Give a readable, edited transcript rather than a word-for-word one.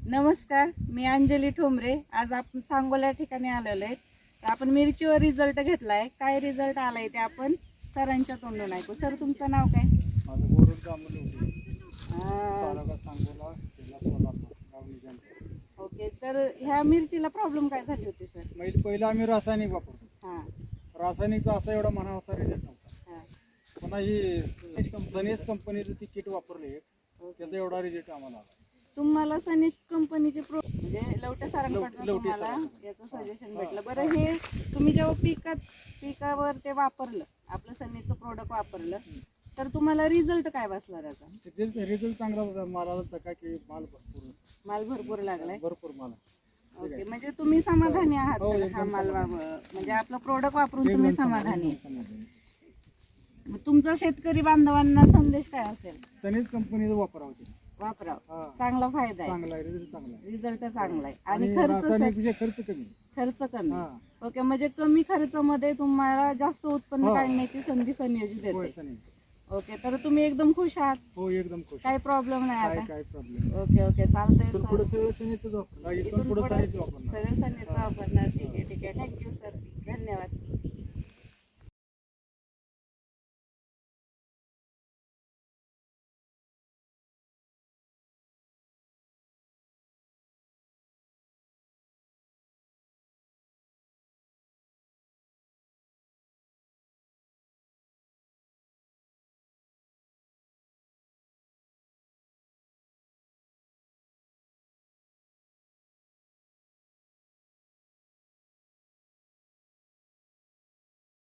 नमस्कार, मी अंजली ठोंबरे. आज आपण सांगोला ठिकाणी आलेलो आहे. तर आपण मिरचीवर रिझल्ट घेतलाय. काय रिझल्ट आलाय ते आपण सरांच्या तोंडून ऐकू. सर, तुमचं नाव काय? माझं गोरख दामोदर होते. अं, तालुका सांगोला, जिल्हा सोलापूर, गाव निजामपूर. ओके. तर ह्या मिरचीला प्रॉब्लेम काय झाली होती सर? पहिलं आम्ही रासायनिक वापरतो. हां रासायनिकचा असा एवढा म्हणावासा रिझल्ट नव्हता. हां पुन्हा ही सनेज कंपनीचं ती किट वापरली ओके. त्याचा एवढा रिझल्ट आम्हाला आला. तुम्हाला सनिक कंपनीचे म्हणजे लवटे सरांकडनं लवटे तुम्हाला सरांकडनं. याचं सजेशन भेटलं. बरं, हे तुम्ही जेव्हा पिकावर ते वापरलं, आपलं सनीचं प्रोडक्ट वापरलं, तर तुम्हाला रिझल्ट काय बसला त्याचा? रिझल्ट चांगला होता. मालाला काय की माल भरपूर लागलाय. भरपूर माल. ओके, म्हणजे तुम्ही समाधानी आहात हो, का? एकदम हा माल समाधानी. म्हणजे आपलं प्रोडक्ट वापरून तुम्ही समाधानी आहे. समाधानी. मग तुमचा शेतकरी बांधवांना संदेश काय असेल? सनेज कंपनीचं वापरावं ते. वापरा, हा. चांगला फायदा आहे, चांगला आहे, रिझल्ट चांगला आहे. रिझल्ट चांगला आहे. आणि आणि खर्च रासायनिकचे खर्च कमी. खर्च कमी. हा. ओके, म्हणजे कमी खर्चामध्ये तुम्हाला जास्त उत्पन्न हो. काढण्याची संधी संयोजित होय, येते. सनेज. ओके, तर तुम्ही एकदम खुश आहात? हो, एकदम खुश. काही प्रॉब्लेम नाही आता? काय प्रॉब्लेम. ओके ओके, चालतंय इथून सर. पुढे सगळं सनेजच वापरणार. इथून पुढे सनेज वापरणार. सगळं सनीचं वापरणार. ठीक आहे ठीक आहे. थँक्यू सर, धन्यवाद.